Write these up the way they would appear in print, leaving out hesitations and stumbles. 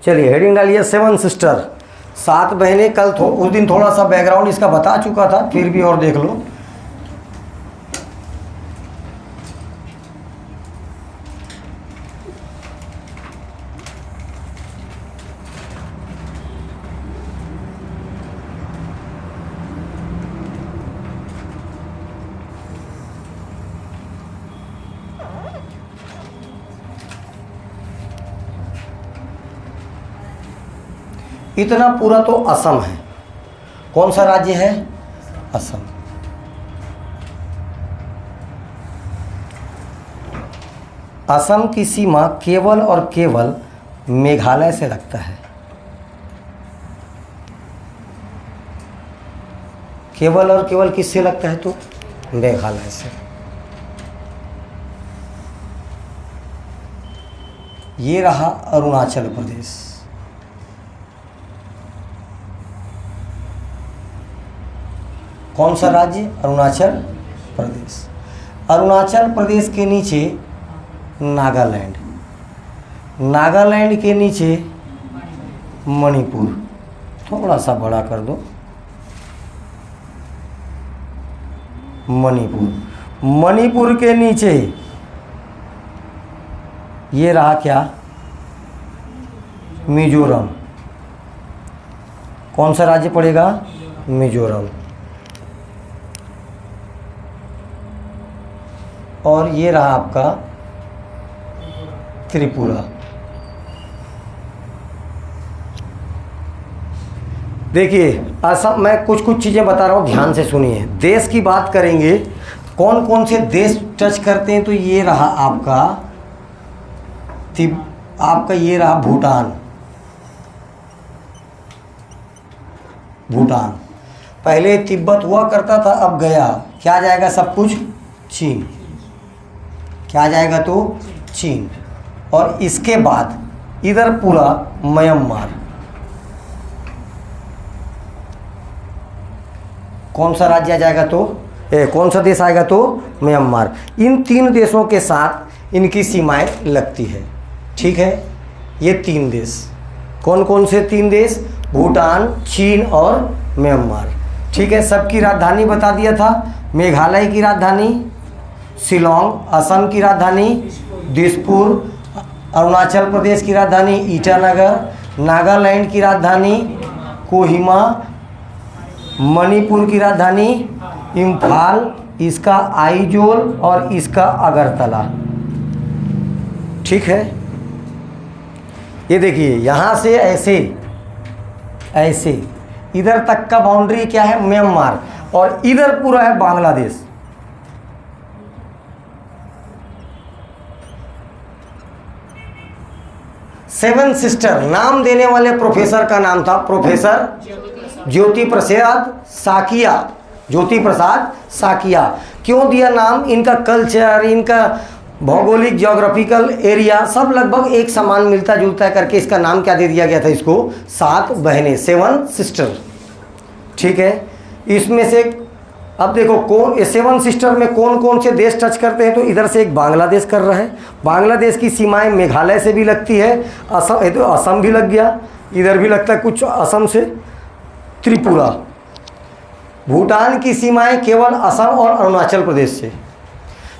चलिए हेडिंग डालिए 7 सिस्टर, 7 बहनें। कल उस दिन थोड़ा सा बैकग्राउंड इसका बता चुका था, फिर भी और देख लो। इतना पूरा तो असम है। कौन सा राज्य है? असम। असम की सीमा केवल और केवल मेघालय से लगता है। केवल और केवल किससे लगता है? तो मेघालय से। ये रहा अरुणाचल प्रदेश। कौन सा राज्य? अरुणाचल प्रदेश। अरुणाचल प्रदेश के नीचे नागालैंड, नागालैंड के नीचे मणिपुर। थोड़ा सा बड़ा कर दो, मणिपुर। मणिपुर के नीचे ये रहा क्या? मिजोरम। कौन सा राज्य पड़ेगा? मिजोरम। और ये रहा आपका त्रिपुरा। देखिए असम, मैं कुछ कुछ चीज़ें बता रहा हूँ, ध्यान से सुनिए। देश की बात करेंगे, कौन कौन से देश टच करते हैं, तो ये रहा आपका ये रहा भूटान। भूटान पहले तिब्बत हुआ करता था, अब गया। क्या जाएगा? सब कुछ चीन। क्या जाएगा? तो चीन। और इसके बाद इधर पूरा म्यांमार। कौन सा राज्य आ जाएगा? तो कौन सा देश आएगा? तो म्यांमार। इन 3 देशों के साथ इनकी सीमाएं लगती है। ठीक है, ये 3 देश। कौन कौन से 3 देश? भूटान, चीन और म्यांमार। ठीक है, सबकी राजधानी बता दिया था। मेघालय की राजधानी शिलोंग, असम की राजधानी दिसपुर, अरुणाचल प्रदेश की राजधानी ईटानगर, नागालैंड की राजधानी कोहिमा, मणिपुर की राजधानी इम्फाल, इसका आइजोल और इसका अगरतला। ठीक है, ये देखिए यहाँ से ऐसे ऐसे इधर तक का बाउंड्री क्या है? म्यांमार। और इधर पूरा है बांग्लादेश। सेवन सिस्टर, नाम देने वाले प्रोफेसर का नाम था प्रोफेसर ज्योति प्रसाद साकिया। ज्योति प्रसाद साकिया। क्यों दिया नाम? इनका कल्चर, इनका भौगोलिक ज्योग्राफिकल एरिया सब लगभग एक समान मिलता जुलता है करके इसका नाम क्या दे दिया गया था इसको? 7 बहनें, 7 सिस्टर। ठीक है, इसमें से अब देखो कौन 7 सिस्टर में कौन कौन से देश टच करते हैं, तो इधर से एक बांग्लादेश कर रहा है। बांग्लादेश की सीमाएं मेघालय से भी लगती है, असम, तो असम भी लग गया, इधर भी लगता है कुछ असम से, त्रिपुरा। भूटान की सीमाएं केवल असम और अरुणाचल प्रदेश से,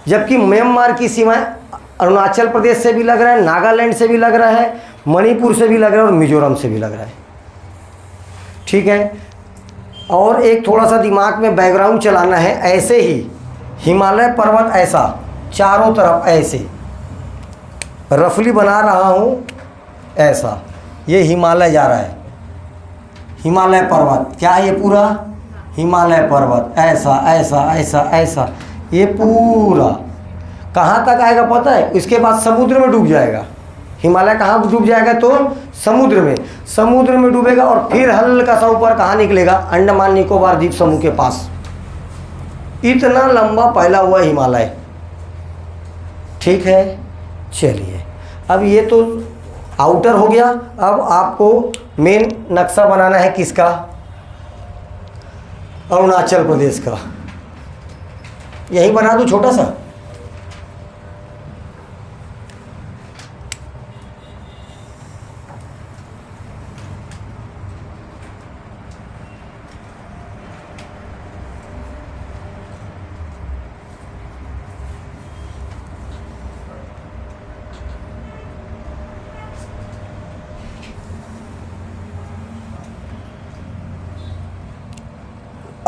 जबकि म्यांमार की सीमाएं अरुणाचल प्रदेश से भी लग रहा है, नागालैंड से भी लग रहा है, मणिपुर से भी लग रहा है और मिजोरम से भी लग रहा है। ठीक है, और एक थोड़ा सा दिमाग में बैकग्राउंड चलाना है। ऐसे ही हिमालय पर्वत ऐसा चारों तरफ ऐसे रफली बना रहा हूँ, ऐसा ये हिमालय जा रहा है। हिमालय पर्वत क्या है? ये पूरा हिमालय पर्वत ऐसा ऐसा ऐसा ऐसा, ये पूरा कहाँ तक आएगा पता है? इसके बाद समुद्र में डूब जाएगा। हिमालय कहाँ डूब जाएगा? तो समुद्र में। समुद्र में डूबेगा और फिर हल्का सा ऊपर कहाँ निकलेगा? अंडमान निकोबार द्वीप समूह के पास। इतना लंबा फैला हुआ हिमालय। ठीक है, चलिए अब ये तो आउटर हो गया। अब आपको मेन नक्शा बनाना है किसका? अरुणाचल प्रदेश का। यही बना दूं छोटा सा।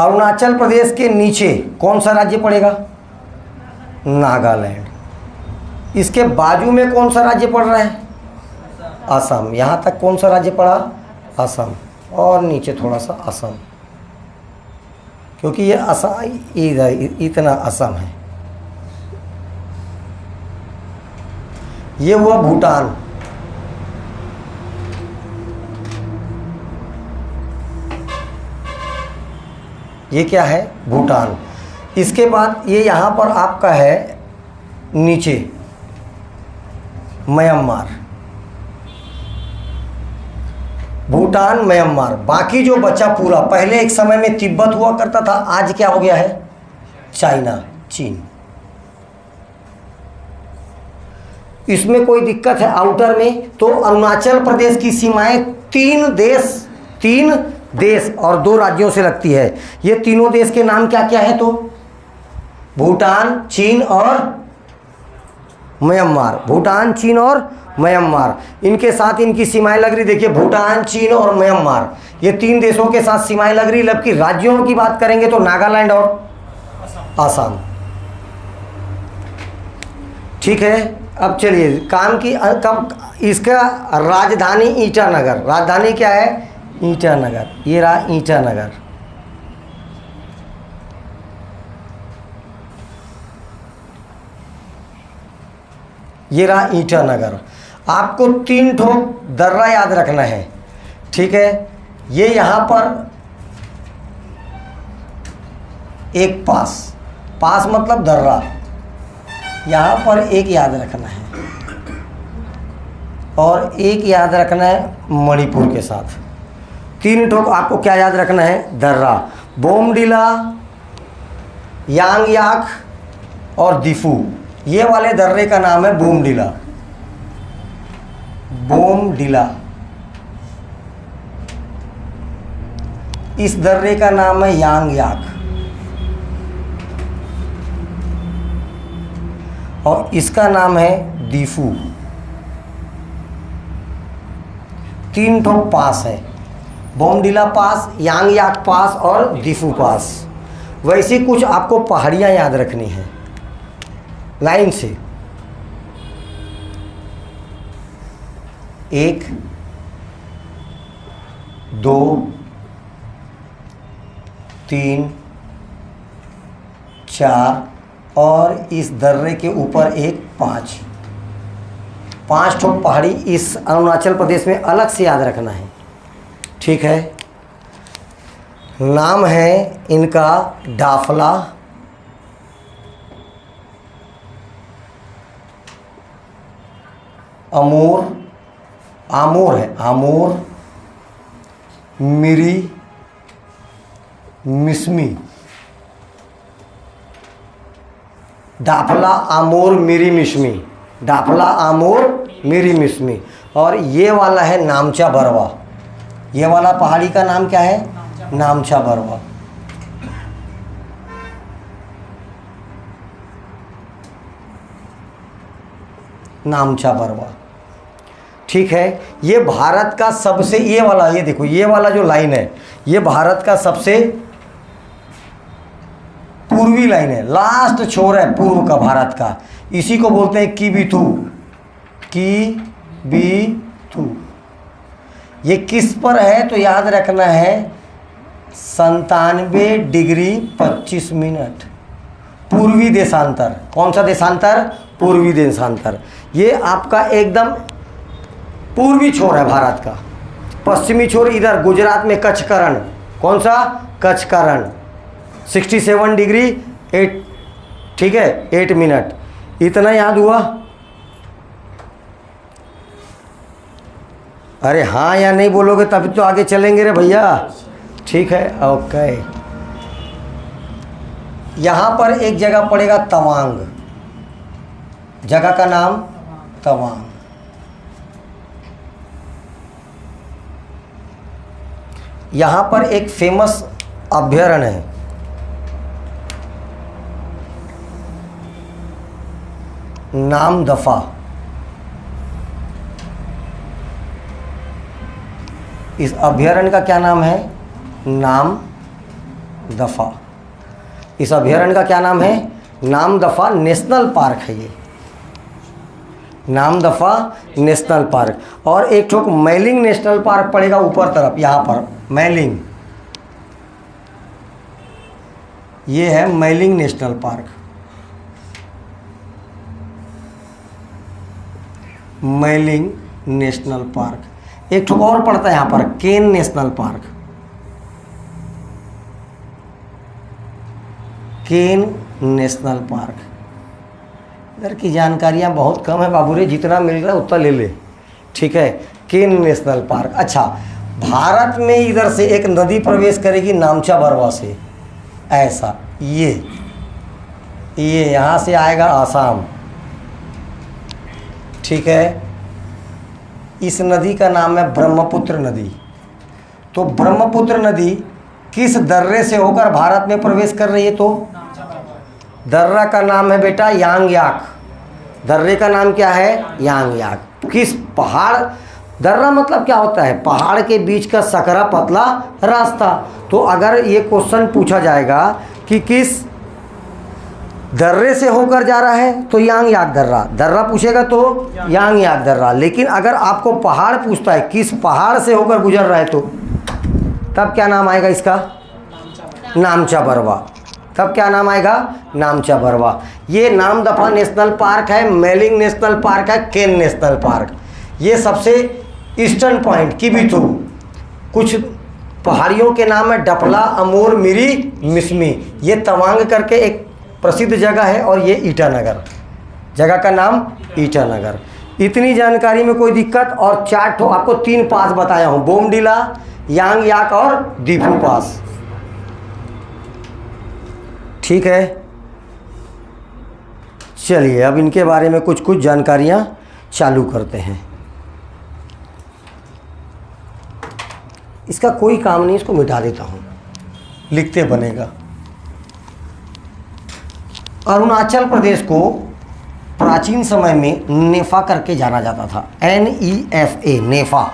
अरुणाचल प्रदेश के नीचे कौन सा राज्य पड़ेगा? नागालैंड। इसके बाजू में कौन सा राज्य पड़ रहा है? असम। यहाँ तक कौन सा राज्य पड़ा? असम। और नीचे थोड़ा सा असम, क्योंकि ये असम इतना असम है। ये हुआ भूटान। ये क्या है? भूटान। इसके बाद ये यहाँ पर आपका है नीचे म्यांमार। भूटान, म्यांमार। बाकी जो बचा पूरा, पहले एक समय में तिब्बत हुआ करता था, आज क्या हो गया है? चाइना, चीन। इसमें कोई दिक्कत है आउटर में? तो अरुणाचल प्रदेश की सीमाएं तीन देश और 2 राज्यों से लगती है। ये तीनों देश के नाम क्या क्या है? तो भूटान, चीन और म्यांमार। भूटान, चीन और म्यांमार, इनके साथ इनकी सीमाएं लग रही। देखिए, भूटान, चीन और म्यांमार, ये 3 देशों के साथ सीमाएं लग रही। जबकि राज्यों की बात करेंगे तो नागालैंड और आसाम। ठीक है। अब चलिए काम की कब इसका राजधानी ईटानगर। राजधानी क्या है? ईटानगर। ये रहा ईटानगर। ये रहा ईटानगर। आपको 3 ठोक दर्रा याद रखना है। ठीक है। ये यहाँ पर एक पास मतलब दर्रा, यहाँ पर एक याद रखना है और एक याद रखना है मणिपुर के साथ। 3 ठोक आपको क्या याद रखना है? दर्रा, बोमडिला, यांगयाक और दिफू। ये वाले दर्रे का नाम है बोमडिला। बोमडिला। इस दर्रे का नाम है यांगयाक और इसका नाम है दीफू। 3 ठोक पास है, बोमडिला पास, यांगयाक पास और दीफू पास। वैसे कुछ आपको पहाड़ियाँ याद रखनी है लाइन से। 1, 2, 3, 4 और इस दर्रे के ऊपर एक 5 ठोक पहाड़ी इस अरुणाचल प्रदेश में अलग से याद रखना है। ठीक है। नाम है इनका डाफला, आमोर है, आमोर, मिरी, मिस्मी। डाफला, आमोर, मिरी, मिस्मी। डाफला, आमोर, मिरी, मिस्मी। और ये वाला है नामचा बरवा। ये वाला पहाड़ी का नाम क्या है? नामचा बरवा। नामचा बरवा। ठीक है। ये भारत का सबसे, ये वाला, ये देखो, ये वाला जो लाइन है, ये भारत का सबसे पूर्वी लाइन है, लास्ट छोर है पूर्व का भारत का। इसी को बोलते हैं किबिथू। किबिथू। ये किस पर है? तो याद रखना है 97 डिग्री 25 मिनट पूर्वी देशांतर। कौन सा देशांतर? पूर्वी देशांतर। ये आपका एकदम पूर्वी छोर है भारत का। पश्चिमी छोर इधर गुजरात में कच्छकरण। कौन सा? कच्छकरण। 67 डिग्री 8, ठीक है, 8 मिनट। इतना याद हुआ? अरे हाँ या नहीं बोलोगे तभी तो आगे चलेंगे रे भैया। ठीक है, ओके। यहाँ पर एक जगह पड़ेगा तवांग। जगह का नाम तवांग। यहाँ पर एक फेमस अभयारण्य है, नामदफा। इस अभयारण्य का क्या नाम है? दफा। इस अभयारण्य का क्या नाम है? नामदफा नेशनल पार्क है ये, नामदफा नेशनल पार्क। और एक ठोक मैलिंग नेशनल पार्क पड़ेगा ऊपर तरफ, यहाँ पर मैलिंग, ये है mailing national park. Mailing national park. एक ठोक और पड़ता है यहाँ पर, केन नेशनल पार्क। केन नेशनल पार्क। इधर की जानकारियाँ बहुत कम है बाबू रे, जितना मिल रहा है उतना ले ले, ठीक है। केन नेशनल पार्क। अच्छा, भारत में इधर से एक नदी प्रवेश करेगी नामचा बरवा से, ऐसा ये यहाँ से आएगा आसाम, ठीक है। इस नदी का नाम है ब्रह्मपुत्र नदी। तो ब्रह्मपुत्र नदी किस दर्रे से होकर भारत में प्रवेश कर रही है? तो दर्रा का नाम है बेटा यांगयाक। दर्रे का नाम क्या है? यांगयाक। किस पहाड़? दर्रा मतलब क्या होता है? पहाड़ के बीच का सकरा पतला रास्ता। तो अगर ये क्वेश्चन पूछा जाएगा कि किस दर्रे से होकर जा रहा है तो यांगयाक दर्रा, दर्रा पूछेगा तो यांगयाक दर्रा। लेकिन अगर आपको पहाड़ पूछता है किस पहाड़ से होकर गुजर रहा है तो तब क्या नाम आएगा इसका? नामचा बरवा। तब क्या नाम आएगा? नामचा बरवा। ये नामदफा नेशनल पार्क है, मैलिंग नेशनल पार्क है, केन नेशनल पार्क। ये सबसे ईस्टर्न पॉइंट किबिथू। कुछ पहाड़ियों के नाम है डपला, अमूर, मिरी, मिसमी। ये तवांग करके एक प्रसिद्ध जगह है और ये ईटानगर, जगह का नाम ईटानगर। इतनी जानकारी में कोई दिक्कत? और 4 ठो आपको 3 पास बताया हूँ, बोमडिला, यांगयाक और दीफू पास, ठीक है। चलिए अब इनके बारे में कुछ कुछ जानकारियाँ चालू करते हैं। इसका कोई काम नहीं, इसको मिटा देता हूँ, लिखते बनेगा। अरुणाचल प्रदेश को प्राचीन समय में नेफा करके जाना जाता था, NEFA, नेफा।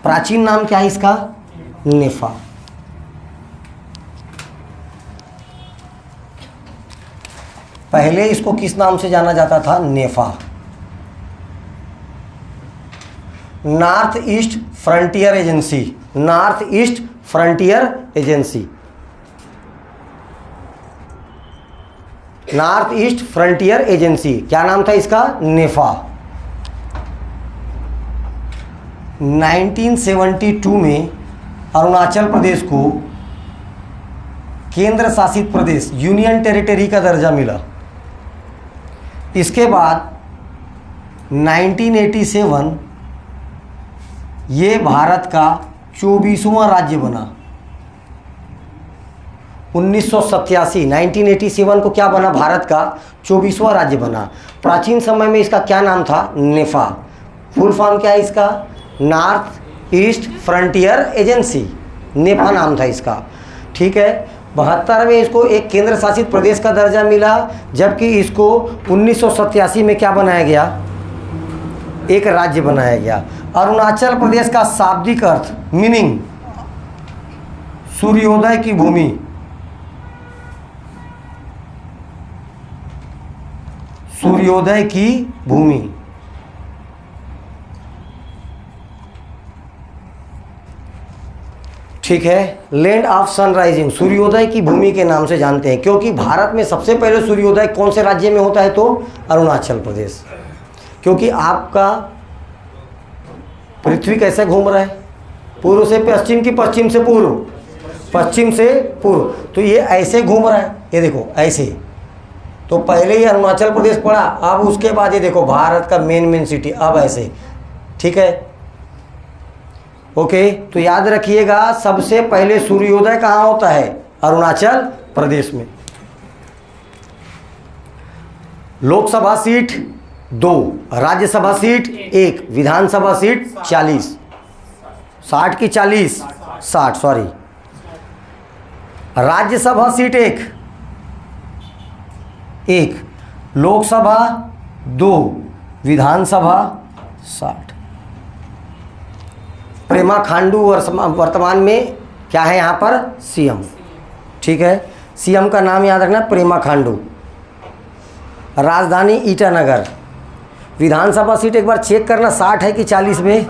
प्राचीन नाम क्या है इसका? नेफा। पहले इसको किस नाम से जाना जाता था? NEFA. North east frontier agency, north east frontier agency, north east frontier agency. क्या नाम था इसका? नेफा। 1972 में अरुणाचल प्रदेश को केंद्र शासित प्रदेश, यूनियन टेरिटरी का दर्जा मिला। इसके बाद 1987 ये भारत का 24वां राज्य बना। 1987 को क्या बना? भारत का 24वां राज्य बना। प्राचीन समय में इसका क्या नाम था? नेफा। फुल फॉर्म क्या है इसका? नॉर्थ ईस्ट फ्रंटियर एजेंसी, नेफा नाम था इसका, ठीक है। 72 में इसको एक केंद्र शासित प्रदेश का दर्जा मिला, जबकि इसको 1987 में क्या बनाया गया? एक राज्य बनाया गया। अरुणाचल प्रदेश का शाब्दिक अर्थ, मीनिंग, सूर्योदय की भूमि। सूर्योदय की भूमि, ठीक है। लैंड ऑफ सनराइजिंग, सूर्योदय की भूमि के नाम से जानते हैं, क्योंकि भारत में सबसे पहले सूर्योदय कौन से राज्य में होता है? तो अरुणाचल प्रदेश। क्योंकि आपका पृथ्वी कैसे घूम रहा है? पूर्व से पश्चिम की पश्चिम से पूर्व, पश्चिम से पूर्व, तो ये ऐसे घूम रहा है, ये देखो ऐसे। तो पहले ही अरुणाचल प्रदेश पड़ा, अब उसके बाद ये देखो भारत का मेन सिटी, अब ऐसे, ठीक है। ओके, तो याद रखिएगा सबसे पहले सूर्योदय कहाँ होता है? अरुणाचल प्रदेश में। लोकसभा सीट 2, राज्यसभा सीट 1, विधानसभा सीट 40, 60 की 40, 60 सॉरी। राज्यसभा सीट 1, लोकसभा 2, विधानसभा 60। प्रेमा खांडू वर्तमान में क्या है यहाँ पर? CM, ठीक है। सीएम का नाम याद रखना प्रेमा खांडू। राजधानी ईटानगर। विधानसभा सीट एक बार चेक करना 60 है कि 40 में।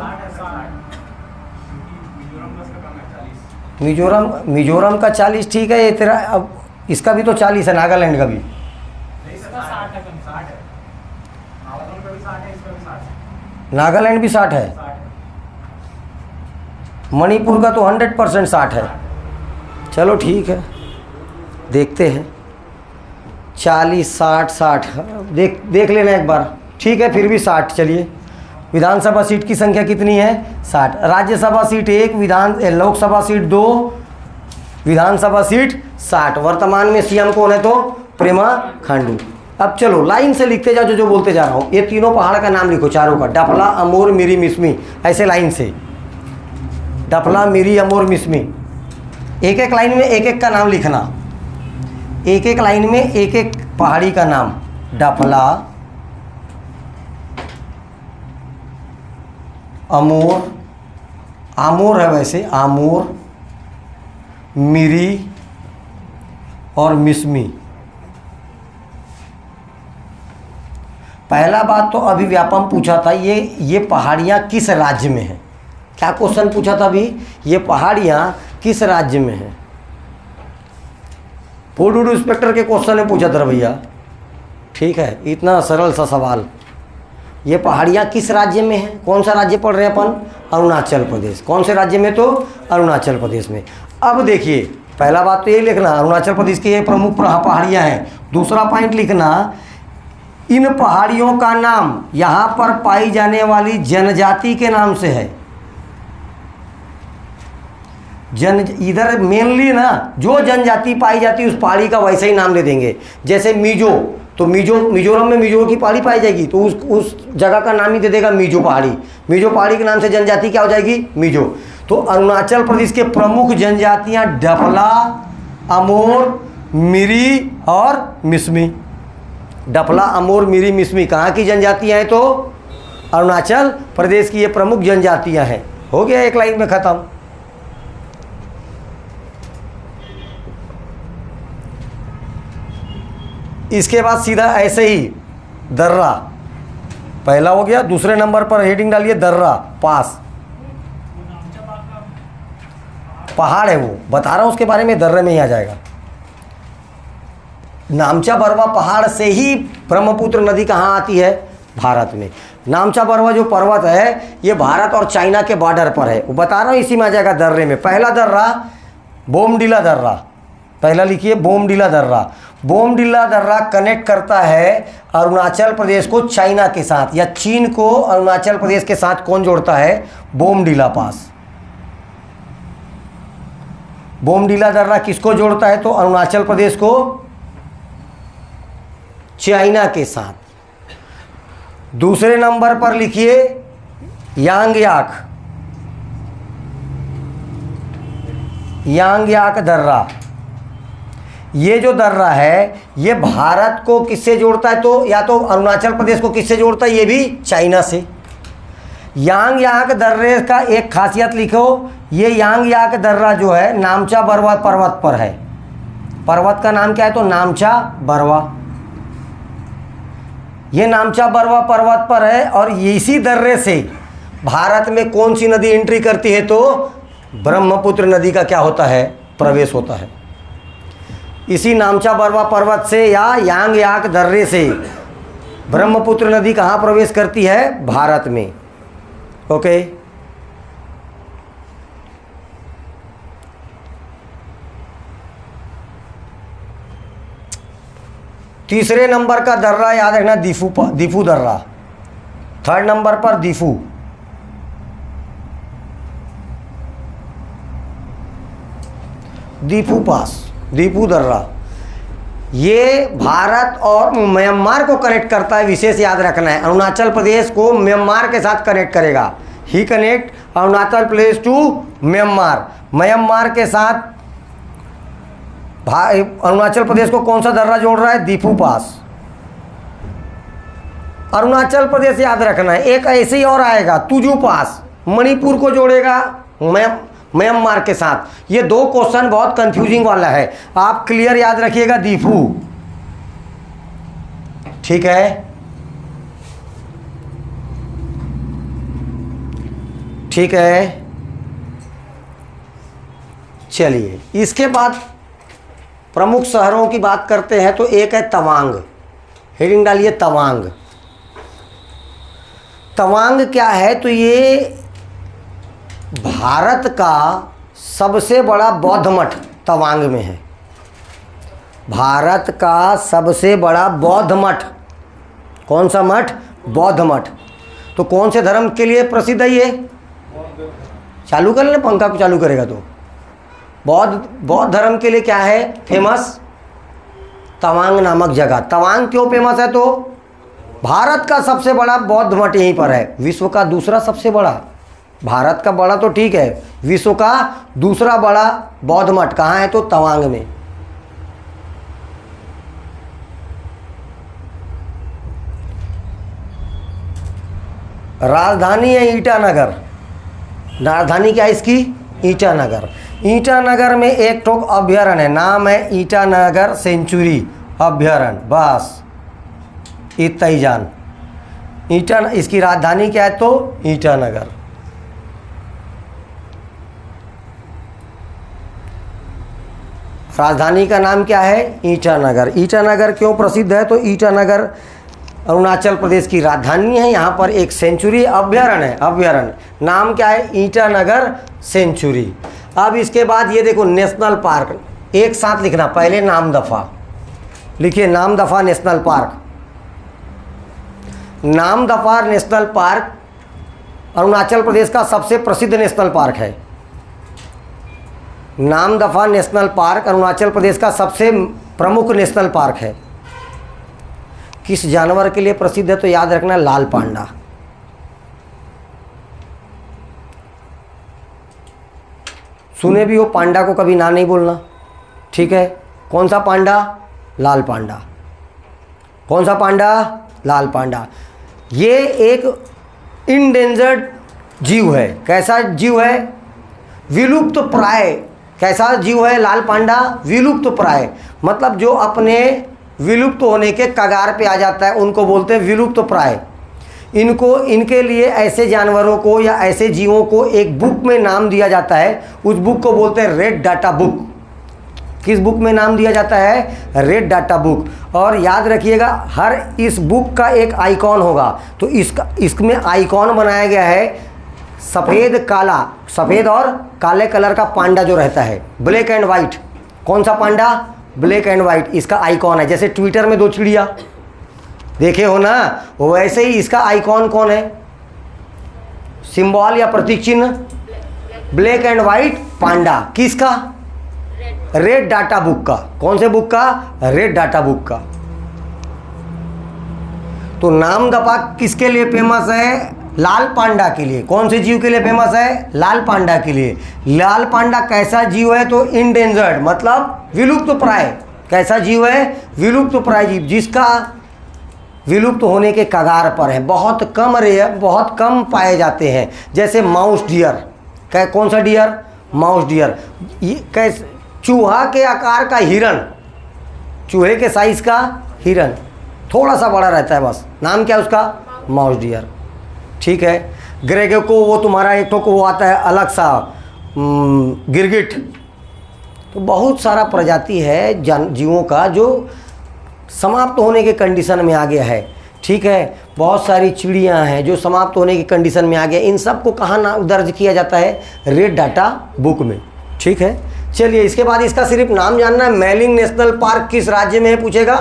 मिजोरम का 40 ठीक है। ये तेरा अब इसका भी तो 40 है, नागालैंड का भी। नागालैंड भी 60 है। मणिपुर का तो 100% 60 है। चलो ठीक है, देखते हैं 40 60 60 देख लेना एक बार। ठीक है, फिर भी 60 चलिए। विधानसभा सीट की संख्या कितनी है? 60। राज्यसभा सीट 1, लोकसभा सीट 2, विधानसभा सीट 60। वर्तमान में सीएम कौन है? तो प्रेमा खांडू। अब चलो लाइन से लिखते जाओ जो बोलते जा रहा हूँ। ये तीनों पहाड़ का नाम लिखो, चारों का, डफला, अमोर, मिरी, मिसमी, ऐसे लाइन से। डफला, मिरी, अमोर, मिसमी। एक एक लाइन में एक एक का नाम लिखना। एक एक लाइन में एक एक पहाड़ी का नाम। डफला, अमोर, आमोर है वैसे, आमोर, मिरी और मिसमी। पहला बात तो अभी व्यापम पूछा था, ये पहाड़ियाँ किस राज्य में हैं? क्या क्वेश्चन पूछा था अभी? ये पहाड़ियाँ किस राज्य में हैं? फूड इंस्पेक्टर के क्वेश्चन ने पूछा था भैया। ठीक है, इतना सरल सा सवाल। ये पहाड़ियाँ किस राज्य में हैं? कौन सा राज्य पढ़ रहे हैं अपन? अरुणाचल प्रदेश। कौन से राज्य में? तो अरुणाचल प्रदेश में। अब देखिए, पहला बात तो ये लिखना अरुणाचल प्रदेश की ये प्रमुख पहाड़ियाँ हैं। दूसरा पॉइंट लिखना, इन पहाड़ियों का नाम यहाँ पर पाई जाने वाली जनजाति के नाम से है। इधर मेनली ना जो जनजाति पाई जाती है उस पहाड़ी का वैसे ही नाम दे देंगे। जैसे मिजो, तो मिजोरम में मिजो की पहाड़ी पाई जाएगी तो उस जगह का नाम ही दे देगा मिजो पहाड़ी। मिजो पहाड़ी के नाम से जनजाति क्या हो जाएगी? मिजो। तो अरुणाचल प्रदेश के प्रमुख जनजातियाँ डफला, अमोर, मिरी और मिसमी। डफला, अमोर, मिरी, मिसमी कहाँ की जनजातियाँ हैं? तो अरुणाचल प्रदेश की ये प्रमुख जनजातियाँ हैं। हो गया, एक लाइन में ख़त्म। इसके बाद सीधा ऐसे ही दर्रा, पहला हो गया। दूसरे नंबर पर हेडिंग डालिए दर्रा पास। पहाड़ है वो, बता रहा हूँ उसके बारे में, दर्रे में ही आ जाएगा। नामचा बरवा पहाड़ से ही ब्रह्मपुत्र नदी कहाँ आती है? भारत में। नामचा बरवा जो पर्वत है ये भारत और चाइना के बॉर्डर पर है, वो बता रहा हूँ, इसी में आ जाएगा दर्रे में। पहला दर्रा बोमडिला दर्रा, पहला लिखिए बोमडिला दर्रा। बोमडिला दर्रा कनेक्ट करता है अरुणाचल प्रदेश को चाइना के साथ, या चीन को अरुणाचल प्रदेश के साथ कौन जोड़ता है? बोमडिला पास। बोमडिला दर्रा किसको जोड़ता है? तो अरुणाचल प्रदेश को चाइना के साथ। दूसरे नंबर पर लिखिए यांगयाक, यांगयाक दर्रा। ये जो दर्रा है ये भारत को किससे जोड़ता है? तो या तो अरुणाचल प्रदेश को किससे जोड़ता है? ये भी चाइना से। यांगयाक दर्रे का एक खासियत लिखो, ये यांगयाक दर्रा जो है नामचा बरवा पर्वत पर है। पर्वत का नाम क्या है? तो नामचा बरवा। ये नामचा बरवा पर्वत पर है और इसी दर्रे से भारत में कौन सी नदी एंट्री करती है? तो ब्रह्मपुत्र नदी का क्या होता है? प्रवेश होता है। इसी नामचा बरवा पर्वत से या यांगयाक दर्रे से ब्रह्मपुत्र नदी कहाँ प्रवेश करती है? भारत में। ओके, तीसरे नंबर का दर्रा याद रखना दीफू दर्रा। थर्ड नंबर पर दीफू। दीफू पास, दीफू दर्रा, ये भारत और म्यांमार को कनेक्ट करता है। विशेष याद रखना है, अरुणाचल प्रदेश को म्यांमार के साथ कनेक्ट करेगा। He connect Arunachal Pradesh to Myanmar. Myanmar के साथ अरुणाचल प्रदेश को कौन सा दर्रा जोड़ रहा है? दीफू पास। अरुणाचल प्रदेश याद रखना है। एक ऐसे ही और आएगा तुजू पास, मणिपुर को जोड़ेगा म्यांमार के साथ। ये दो क्वेश्चन बहुत कंफ्यूजिंग वाला है, आप क्लियर याद रखिएगा दीफू, ठीक है, ठीक है। चलिए इसके बाद प्रमुख शहरों की बात करते हैं, तो एक है तवांग, हेडिंग डालिए तवांग। तवांग क्या है, तो ये भारत का सबसे बड़ा बौद्ध मठ तवांग में है। भारत का सबसे बड़ा बौद्ध मठ, कौन सा मठ? बौद्ध मठ। तो कौन से धर्म के लिए प्रसिद्ध है ये? चालू कर लेना, पंखा को चालू करेगा तो। बौद्ध धर्म के लिए क्या है फेमस? तवांग नामक जगह। तवांग क्यों फेमस है? तो भारत का सबसे बड़ा बौद्ध मठ यहीं पर है, विश्व का दूसरा सबसे बड़ा। भारत का बड़ा तो ठीक है, विश्व का दूसरा बड़ा बौद्ध मठ कहाँ है? तो तवांग में। राजधानी है ईटानगर। राजधानी क्या है इसकी? ईटानगर। ईटानगर में एक ठोक अभ्यारण्य है, नाम है ईटानगर सेंचुरी अभ्यारण्य, बस इतना ही जान। इसकी राजधानी क्या है? तो ईटानगर। राजधानी का नाम क्या है? ईटानगर। ईटानगर क्यों प्रसिद्ध है? तो ईटानगर अरुणाचल प्रदेश की राजधानी है। यहाँ पर एक सेंचुरी अभ्यारण्य है, अभ्यारण्य नाम क्या है? ईटानगर सेंचुरी। अब इसके बाद ये देखो नेशनल पार्क, एक साथ लिखना, पहले नामदफा लिखिए, Namdapha national park. Namdapha national park Arunachal Pradesh का सबसे प्रसिद्ध नेशनल पार्क है। नामदफा नेशनल पार्क अरुणाचल प्रदेश का सबसे प्रमुख नेशनल पार्क है। किस जानवर के लिए प्रसिद्ध है? तो याद रखना, लाल पांडा। सुने भी हो, पांडा को कभी ना नहीं बोलना, ठीक है। कौन सा पांडा? लाल पांडा। कौन सा पांडा? लाल पांडा। ये एक इंडेंजर्ड जीव है। कैसा जीव है? विलुप्त प्राय। कैसा जीव है लाल पांडा? विलुप्त प्राय, मतलब जो अपने विलुप्त होने के कगार पे आ जाता है, उनको बोलते हैं विलुप्त प्राय। इनके लिए ऐसे जानवरों को या ऐसे जीवों को एक बुक में नाम दिया जाता है, उस बुक को बोलते हैं रेड डाटा बुक। किस बुक में नाम दिया जाता है? Red data book. और याद रखिएगा, हर इस बुक का एक आइकॉन होगा, तो इसमें आइकॉन बनाया गया है सफ़ेद काला, सफ़ेद और काले कलर का पांडा जो रहता है, ब्लैक एंड वाइट। कौन सा पांडा? Black and white. इसका आइकॉन है, जैसे ट्विटर में दो चिड़िया देखे हो ना, वैसे ही इसका आइकॉन कौन है? सिंबल या प्रतीक चिन्ह, ब्लैक एंड वाइट पांडा। किसका? रेड डाटा बुक का। कौन से बुक का? रेड डाटा बुक का। तो नामदफा किसके लिए फेमस है? लाल पांडा के लिए। कौन से जीव के लिए फेमस है? लाल पांडा के लिए। लाल पांडा कैसा जीव है? तो इंडेंजर्ड, मतलब विलुप्त प्राय। कैसा जीव है? विलुप्त प्राय जीव, जिसका विलुप्त होने के कगार पर है। बहुत कम बहुत कम पाए जाते हैं, जैसे माउस डियर। कौन सा डियर? Mouse dear. ये कैसे? चूहा के आकार का हिरण, चूहे के साइज का हिरण, थोड़ा सा बड़ा रहता है बस। नाम क्या है उसका? माउस डियर, ठीक है। ग्रेगो को वो तुम्हारा एक ठो को वो आता है अलग सा, गिरगिट। तो बहुत सारा प्रजाति है जीवों का जो समाप्त होने के कंडीशन में आ गया है, ठीक है। बहुत सारी चिड़ियाँ हैं जो समाप्त होने की कंडीशन में आ गया। इन सब को कहाँ ना दर्ज किया जाता है? रेड डाटा बुक में, ठीक है। चलिए इसके बाद इसका सिर्फ नाम जानना है। मैलिंग नेशनल पार्क किस राज्य में है पूछेगा,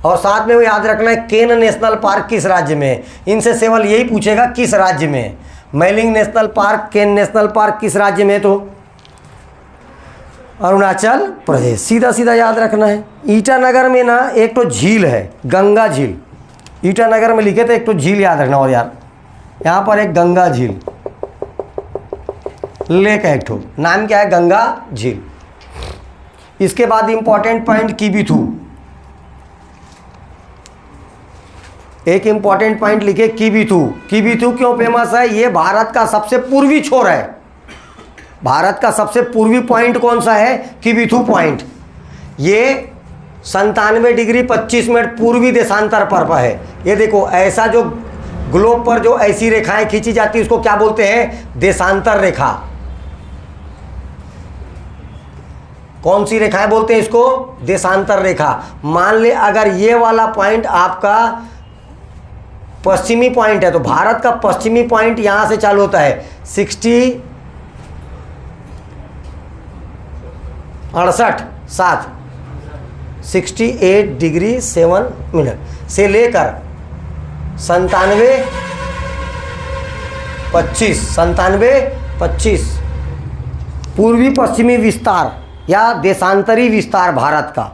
और साथ में वो याद रखना है केन नेशनल पार्क किस राज्य में है। इनसे केवल यही पूछेगा किस राज्य में है। मैलिंग नेशनल पार्क, केन नेशनल पार्क किस राज्य में है? तो अरुणाचल प्रदेश। सीधा सीधा याद रखना है। ईटानगर में ना एक तो झील है, गंगा झील। ईटानगर में लिखे थे एक तो झील याद रखना। और यार यहाँ पर एक गंगा झील लेक है, एक ठो, नाम क्या है? गंगा झील। इसके बाद इंपॉर्टेंट पॉइंट किबिथू। एक इंपॉर्टेंट पॉइंट लिखे किबिथू। किबिथू क्यों फेमस है? ये भारत का सबसे पूर्वी छोर है। भारत का सबसे पूर्वी पॉइंट कौन सा है? किबिथु पॉइंट। ये 97 डिग्री 25 मिनट पूर्वी देशांतर पर है। ये देखो, ऐसा जो ग्लोब पर जो ऐसी रेखाएं खींची जाती है उसको क्या बोलते हैं? देशांतर रेखा। कौन सी रेखाएं बोलते हैं इसको? देशांतर रेखा। मान ले अगर ये वाला पॉइंट आपका पश्चिमी पॉइंट है, तो भारत का पश्चिमी पॉइंट यहां से चालू होता है 68 डिग्री 7 मिनट से लेकर 97 पूर्वी पश्चिमी विस्तार या देशांतरी विस्तार भारत का।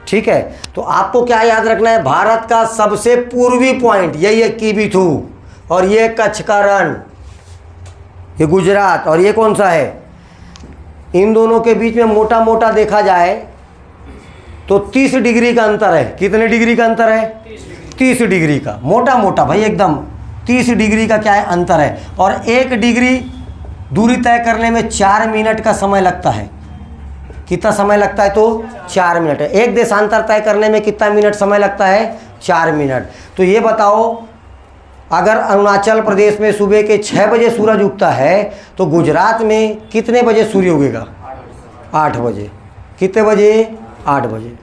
ठीक है, तो आपको क्या याद रखना है? भारत का सबसे पूर्वी पॉइंट यही है किबिथु, और ये कच्छ का रण, ये गुजरात, और ये कौन सा है? इन दोनों के बीच में मोटा मोटा देखा जाए तो 30 डिग्री का अंतर है। कितने डिग्री का अंतर है? 30 डिग्री का, मोटा मोटा भाई एकदम 30 डिग्री का क्या है? अंतर है। और 1 डिग्री दूरी तय करने में 4 मिनट का समय लगता है। कितना समय लगता है? तो 4 मिनट है। एक देशांतर तय करने में कितना मिनट समय लगता है? 4 मिनट। तो ये बताओ, अगर अरुणाचल प्रदेश में सुबह के 6 बजे सूरज उगता है तो गुजरात में कितने बजे सूर्य उगेगा? 8 बजे। कितने बजे? 8 बजे।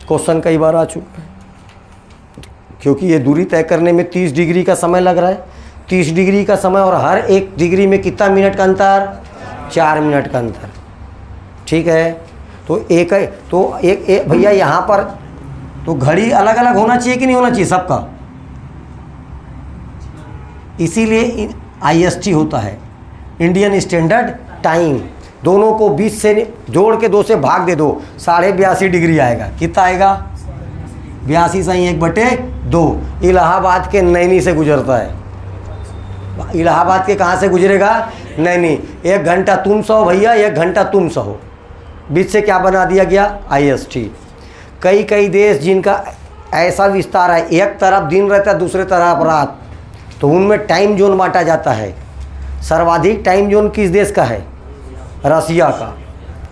क्वेश्चन कई बार आ चुका है, क्योंकि ये दूरी तय करने में 30 डिग्री का समय लग रहा है। 30 डिग्री का समय, और हर 1 डिग्री में कितना मिनट का अंतर? 4 मिनट का अंतर। ठीक है, तो एक भैया यहाँ पर तो घड़ी अलग अलग होना चाहिए कि नहीं होना चाहिए सबका? इसीलिए IST होता है, इंडियन स्टैंडर्ड टाइम। दोनों को 20 से जोड़ के 2 से भाग दे दो, 82.5 डिग्री आएगा। कितना आएगा? 82 सही 1/2। इलाहाबाद के नैनी से गुजरता है। इलाहाबाद के कहाँ से गुजरेगा? नैनी। 1 घंटा तुम सहो भैया, 1 घंटा तुम सहो, बीच से क्या बना दिया गया? IST। कई देश जिनका ऐसा विस्तार है, एक तरफ दिन रहता है दूसरे तरफ रात, तो उनमें टाइम जोन बांटा जाता है। सर्वाधिक टाइम जोन किस देश का है? रसिया का।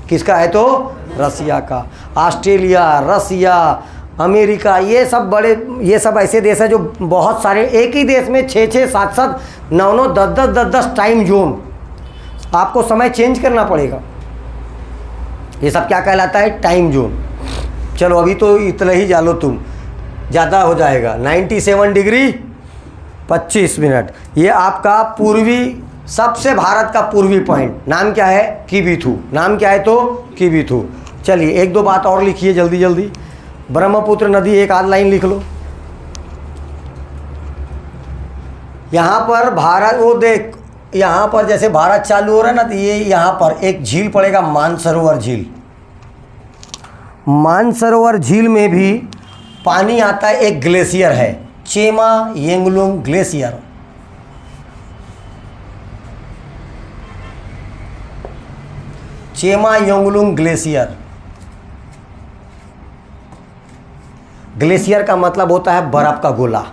किसका है? तो रसिया का। ऑस्ट्रेलिया, रसिया, अमेरिका, ये सब ऐसे देश हैं जो बहुत सारे, एक ही देश में 6-6, 7-7, 9-9, 10-10 टाइम जोन। आपको समय चेंज करना पड़ेगा। ये सब क्या कहलाता है? Time zone. चलो अभी तो इतना ही जानो, तुम ज़्यादा हो जाएगा। 97 डिग्री 25 मिनट, ये आपका पूर्वी, सबसे भारत का पूर्वी पॉइंट। नाम क्या है? किबिथु। नाम क्या है? तो किबिथु। चलिए 1-2 बात और लिखिए जल्दी जल्दी। ब्रह्मपुत्र नदी एक आध लाइन लिख लो। यहाँ पर भारत, वो देख, यहाँ पर जैसे भारत चालू हो रहा है ना, तो ये यहाँ पर एक झील पड़ेगा, मानसरोवर झील। मानसरोवर झील में भी पानी आता है। एक ग्लेशियर है, Chema येंगलुंग glacier. Chema योंगलुंग glacier. Glacier का मतलब होता है बर्फ़ का गोला।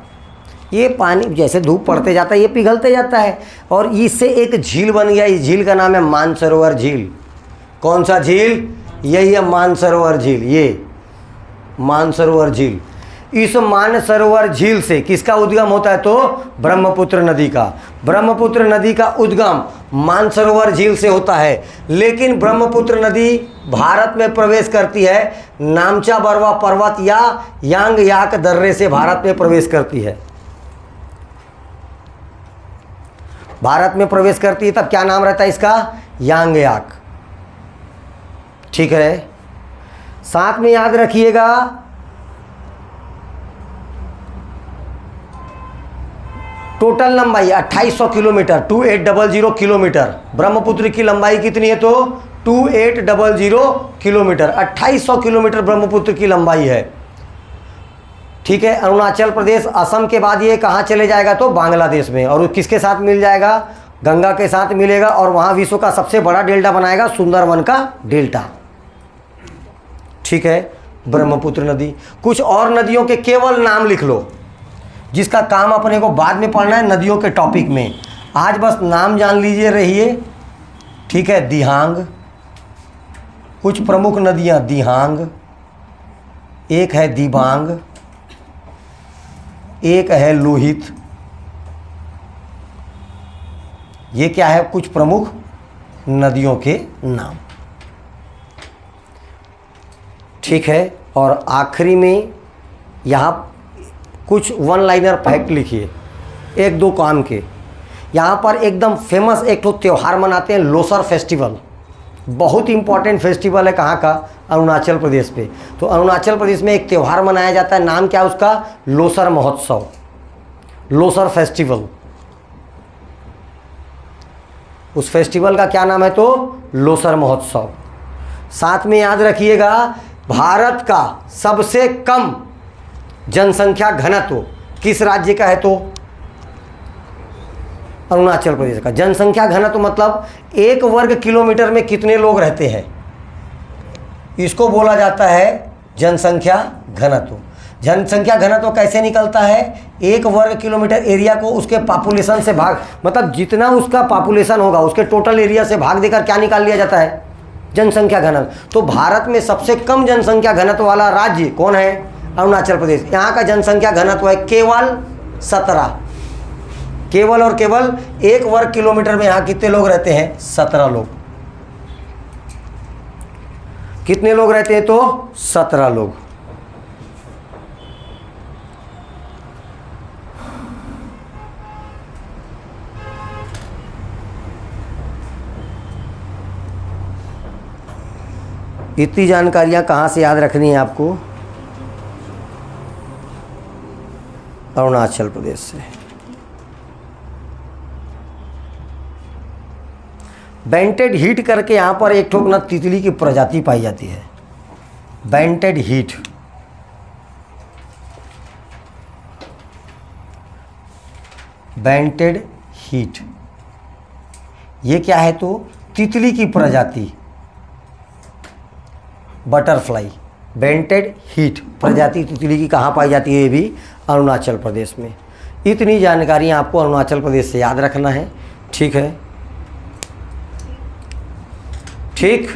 ये पानी जैसे धूप पड़ते जाता है ये पिघलते जाता है, और इससे एक झील बन गया। इस झील का नाम है मानसरोवर झील। कौन सा झील? यही है मानसरोवर झील। ये मानसरोवर झील। इस मानसरोवर झील से किसका उद्गम होता है? तो ब्रह्मपुत्र नदी का। ब्रह्मपुत्र नदी का उद्गम मानसरोवर झील से होता है। लेकिन ब्रह्मपुत्र नदी भारत में प्रवेश करती है नामचा बरवा पर्वत या यांग याक दर्रे से भारत में प्रवेश करती है। भारत में प्रवेश करती है, तब क्या नाम रहता है इसका? यांग याक। ठीक है, साथ में याद रखिएगा, टोटल लंबाई 2800 किलोमीटर, 2800 किलोमीटर। ब्रह्मपुत्र की लंबाई कितनी है? तो 2800 किलोमीटर। 2800 किलोमीटर ब्रह्मपुत्र की लंबाई है। ठीक है, अरुणाचल प्रदेश, असम के बाद ये कहाँ चले जाएगा? तो बांग्लादेश में। और किसके साथ मिल जाएगा? गंगा के साथ मिलेगा, और वहाँ विश्व का सबसे बड़ा डेल्टा बनाएगा, सुंदरवन का डेल्टा। ठीक है, ब्रह्मपुत्र नदी। कुछ और नदियों के केवल नाम लिख लो, जिसका काम अपने को बाद में पढ़ना है नदियों के टॉपिक में। आज बस नाम जान लीजिए, रहिए। ठीक है, दिहांग, कुछ प्रमुख नदियां दिहांग, एक है दिबांग, एक है लोहित। ये क्या है? कुछ प्रमुख नदियों के नाम। ठीक है, और आखिरी में यहाँ कुछ वन लाइनर फैक्ट लिखिए, एक दो काम के। यहाँ पर एकदम फेमस एक तो त्यौहार मनाते हैं, लोसर फेस्टिवल। बहुत इंपॉर्टेंट फेस्टिवल है, कहाँ का? अरुणाचल प्रदेश पे। तो अरुणाचल प्रदेश में एक त्यौहार मनाया जाता है, नाम क्या है उसका? लोसर महोत्सव, लोसर फेस्टिवल। उस फेस्टिवल का क्या नाम है? तो लोसर महोत्सव। साथ में याद रखिएगा, भारत का सबसे कम जनसंख्या घनत्व किस राज्य का है? तो अरुणाचल प्रदेश का। जनसंख्या घनत्व मतलब 1 वर्ग किलोमीटर में कितने लोग रहते हैं, इसको बोला जाता है जनसंख्या घनत्व। जनसंख्या घनत्व कैसे निकलता है? 1 वर्ग किलोमीटर एरिया को उसके पॉपुलेशन से भाग, मतलब जितना उसका पॉपुलेशन होगा उसके टोटल एरिया से भाग देकर क्या निकाल लिया जाता है? जनसंख्या घनत्व। तो भारत में सबसे कम जनसंख्या घनत्व वाला राज्य कौन है? अरुणाचल प्रदेश। यहाँ का जनसंख्या घनत्व है केवल 17। केवल और केवल 1 वर्ग किलोमीटर में यहाँ कितने लोग रहते हैं? 17 लोग। कितने लोग रहते हैं? तो 17 लोग। इतनी जानकारियां कहाँ से याद रखनी है आपको? अरुणाचल प्रदेश से। बेंटेड हीट करके यहाँ पर एक ठोक ना तितली की प्रजाति पाई जाती है, बेंटेड हीट। बेंटेड हीट ये क्या है? तो तितली की प्रजाति, बटरफ्लाई। बेंटेड हीट प्रजाति तितली की कहाँ पाई जाती है? ये भी अरुणाचल प्रदेश में। इतनी जानकारियाँ आपको अरुणाचल प्रदेश से याद रखना है। ठीक है, ठीक।